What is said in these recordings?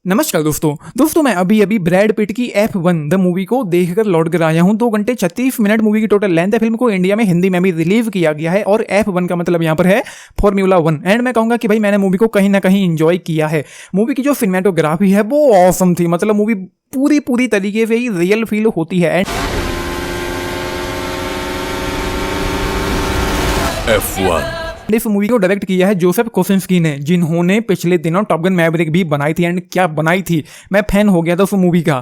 नमस्कार दोस्तों मैं अभी अभी ब्रैड पिट की F1 द मूवी को देखकर लौट कर आया हूं। 2 घंटे 36 मिनट मूवी की टोटल लेंथ है। फिल्म को इंडिया में हिंदी में भी रिलीव किया गया है और F1 का मतलब यहां पर है फॉर्मूला 1। एंड मैं कहूंगा कि भाई मैंने मूवी को कहीं ना कहीं एंजॉय किया है। मूवी की जो सिनेमेटोग्राफी है वो ऑसम थी। मतलब मूवी पूरी तरीके से ही रियल फील होती है। F1 इस मूवी को डायरेक्ट किया है जोसेफ कोसिंस्की ने, जिन्होंने पिछले दिनों टॉप गन मैवरिक भी बनाई थी। एंड क्या बनाई थी, मैं फैन हो गया था उस मूवी का।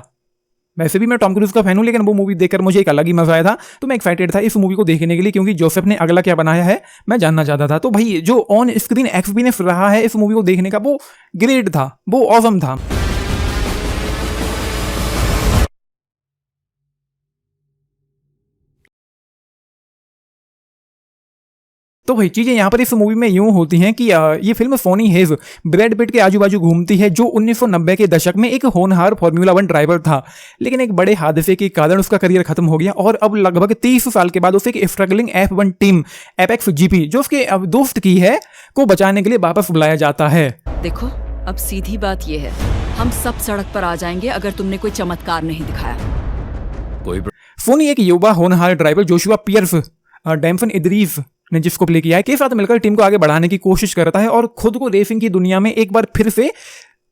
वैसे भी मैं टॉम क्रूज का फैन हूं, लेकिन वो मूवी देखकर मुझे एक अलग ही मजा आया था। तो मैं एक्साइटेड था इस मूवी को देखने के लिए, क्योंकि जोसेफ ने अगला क्या बनाया है मैं जानना चाहता था। तो भाई जो ऑन स्क्रीन एक्सपीरियंस रहा है इस मूवी को देखने का वो ग्रेट था, वो ऑसम था। तो भाई चीजें यहाँ पर इस मूवी में यूं होती हैं कि ये film Sony has Brad Pitt के आजू बाजू घूमती है, जो 1990 के दशक में एक होनहार फॉर्मूला 1 ड्राइवर था। लेकिन एक बड़े हादसे के कारण उसका करियर खत्म हो गया और अब लगभग 30 साल के बाद उसे एक struggling F1 team apex GP, जो उसके दोस्त की है, को बचाने के लिए वापस बुलाया जाता है। देखो अब सीधी बात यह है, हम सब सड़क पर आ जाएंगे अगर तुमने कोई चमत्कार नहीं दिखाया। सोनी एक युवा होनहार ड्राइवर जोशुआ पियर्स, डैम्फन इदरीस ने जिसको प्ले किया है, के साथ मिलकर टीम को आगे बढ़ाने की कोशिश करता है और खुद को रेसिंग की दुनिया में एक बार फिर से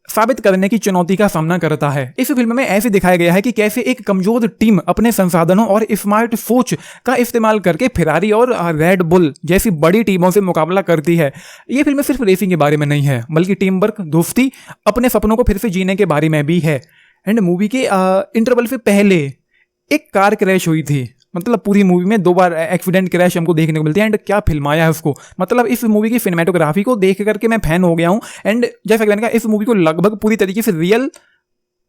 साबित करने की चुनौती का सामना करता है। इस फिल्म में ऐसे दिखाया गया है कि कैसे एक कमजोर टीम अपने संसाधनों और स्मार्ट सोच का इस्तेमाल करके फेरारी और रेड बुल जैसी बड़ी टीमों से मुकाबला करती है। ये फिल्म सिर्फ रेसिंग के बारे में नहीं है, बल्कि टीम वर्क, दोस्ती, अपने सपनों को फिर से जीने के बारे में भी है। एंड मूवी के इंटरवल से पहले एक कार क्रैश हुई थी। मतलब पूरी मूवी में 2 बार एक्सीडेंट क्रैश हमको देखने को मिलती है। एंड क्या फिल्माया है उसको, मतलब इस मूवी की सिनेमेटोग्राफी को देख करके मैं फैन हो गया हूं। एंड जैसा कि मैंने कहा, इस मूवी को लगभग पूरी तरीके से रियल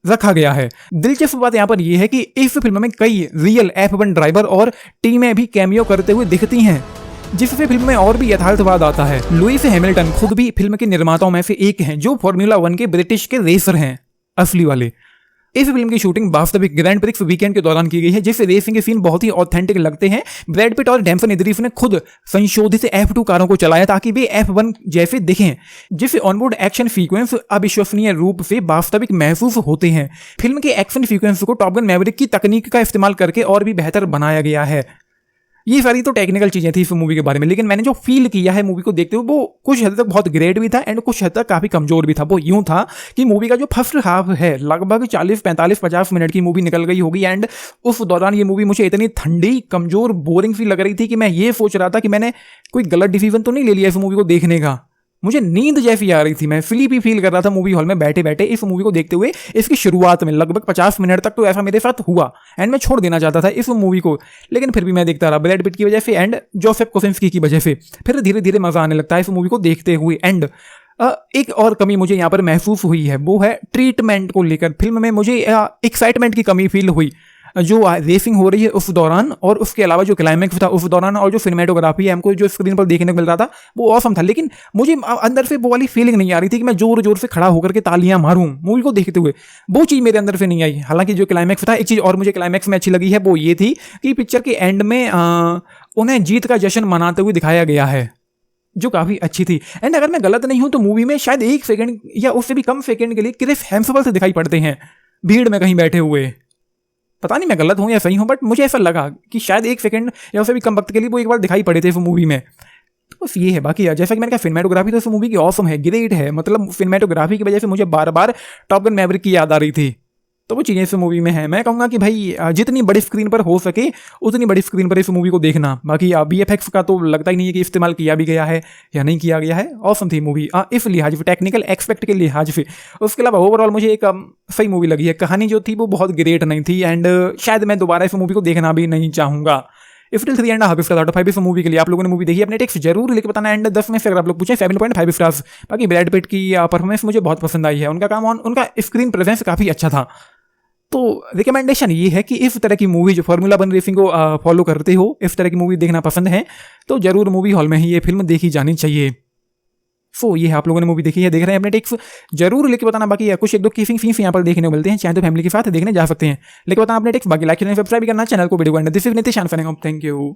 रखा गया है। दिलचस्प बात यहां पर यह है कि इस फिल्म में कई रियल F1 ड्राइवर और टीमें भी कैमियो करते हुए दिखती हैं, जिससे फिल्म में और भी यथार्थवाद आता है। लुइस हैमिल्टन खुद भी फिल्म के निर्माताओं में से एक हैं, जो फॉर्मूला 1 के ब्रिटिश के रेसर हैं, असली वाले। इस फिल्म की शूटिंग वास्तविक ग्रैंड प्रिक्स वीकेंड के दौरान की गई है, जिससे रेसिंग के सीन बहुत ही ऑथेंटिक लगते हैं। ब्रैड पिट और डैम्फन इदरीस ने खुद संशोधित F2 कारों को चलाया ताकि वे F1 जैसे दिखें, जिससे ऑनबोर्ड एक्शन सीक्वेंस अविश्वसनीय रूप से वास्तविक महसूस होते हैं। फिल्म के एक्शन सीक्वेंस को टॉप गन मैवरिक की तकनीक का इस्तेमाल करके और भी बेहतर बनाया गया है। ये सारी तो टेक्निकल चीजें थी इस मूवी के बारे में, लेकिन मैंने जो फील किया है मूवी को देखते हुए वो कुछ हद तक बहुत ग्रेट भी था एंड कुछ हद तक काफी कमजोर भी था। वो यूं था कि मूवी का जो फर्स्ट हाफ है लगभग 40, 45, 50 मिनट की मूवी निकल गई होगी। एंड उस दौरान ये मूवी मुझे इतनी ठंडी, कमजोर, बोरिंग सी लग रही थी कि मैं ये सोच रहा था कि मैंने कोई गलत डिसीजन तो नहीं ले लिया इस मूवी को देखने का। मुझे नींद जैसी आ रही थी, मैं स्लीपी फील कर रहा था मूवी हॉल में बैठे बैठे इस मूवी को देखते हुए। इसकी शुरुआत में लगभग 50 मिनट तक तो ऐसा मेरे साथ हुआ एंड मैं छोड़ देना चाहता था इस मूवी को, लेकिन फिर भी मैं देखता रहा ब्रैड पिट की वजह से एंड जोसेफ कोसिंस्की की वजह से। फिर धीरे धीरे मजा आने लगता है इस मूवी को देखते हुए। एंड एक और कमी मुझे यहाँ पर महसूस हुई है, वो है ट्रीटमेंट को लेकर। फिल्म में मुझे एक्साइटमेंट की कमी फील हुई जो रेसिंग हो रही है उस दौरान, और उसके अलावा जो क्लाइमैक्स था उस दौरान, और जो सिनेमेटोग्राफी है हमको जो स्क्रीन पर देखने को मिल रहा था वो ऑसम था। लेकिन मुझे अंदर से वो वाली फीलिंग नहीं आ रही थी कि मैं जोर जोर से खड़ा होकर के तालियां मारूं मूवी को देखते हुए। वो चीज़ मेरे अंदर से नहीं आई। हालांकि जो क्लाइमैक्स था, एक चीज़ और मुझे क्लाइमैक्स में अच्छी लगी है वो ये थी कि पिक्चर के एंड में उन्हें जीत का जश्न मनाते हुए दिखाया गया है, जो काफ़ी अच्छी थी। एंड अगर मैं गलत नहीं हूं तो मूवी में शायद 1 सेकंड या उससे भी कम सेकंड के लिए क्रिस हेम्सवर्थ दिखाई पड़ते हैं भीड़ में कहीं बैठे हुए। पता नहीं मैं गलत हूं या सही हूं, बट मुझे ऐसा लगा कि शायद 1 सेकंड या उससे भी कम वक्त के लिए वो एक बार दिखाई पड़े थे इस मूवी में। तो बस ये है। बाकी जैसा कि मैंने कहा, सिनेमेटोग्राफी तो इस मूवी की ऑसम है, ग्रेट है। मतलब सिनेमेटोग्राफी की वजह से मुझे बार बार टॉप गन मैवरिक की याद आ रही थी। तो वो चीज़ें इस मूवी में है। मैं कहूँगा कि भाई जितनी बड़ी स्क्रीन पर हो सके उतनी बड़ी स्क्रीन पर इस मूवी को देखना। बाकी VFX का तो लगता ही नहीं है कि इस्तेमाल किया भी गया है या नहीं किया गया है। ऑसम थी मूवी इस लिहाज से, टेक्निकल एक्सपेक्ट के लिहाज से। उसके अलावा ओवरऑल मुझे एक सही मूवी लगी है। कहानी जो थी वो बहुत ग्रेट नहीं थी एंड शायद मैं दोबारा इस मूवी को देखना भी नहीं चाहूँगा। If till 3.5 star out of 5 इस मूवी के लिए आप लोगों ने मूवी देखी, अपने टेक्स्ट जरूर लिख बताना। एंड 10 में से अगर आप लोग पूछें 7.5 स्टार्स। बाकी ब्रैड पिट की परफॉर्मेंस मुझे बहुत पसंद आई है। उनका काम, उनका स्क्रीन प्रेजेंस काफ़ी अच्छा था। तो रिकमेंडेशन ये है कि इस तरह की मूवी जो फॉर्मूला 1 रेसिंग को फॉलो करते हो, इस तरह की मूवी देखना पसंद है तो जरूर मूवी हॉल में ही ये फिल्म देखी जानी चाहिए। सो ये आप लोगों ने मूवी देखी है, देख रहे हैं, अपने टेक्स जरूर लिख के बताना। बाकी कुछ 1-2 किसिंग सीन्स यहाँ पर देखने को मिलते हैं, चाहे तो फैमिली के साथ देखने जा सकते हैं। लिख बताना अपने टेक्स। बाकी लाइक, सब्सक्राइब करना चैनल को, वीडियो को। This is Nitish, thank you.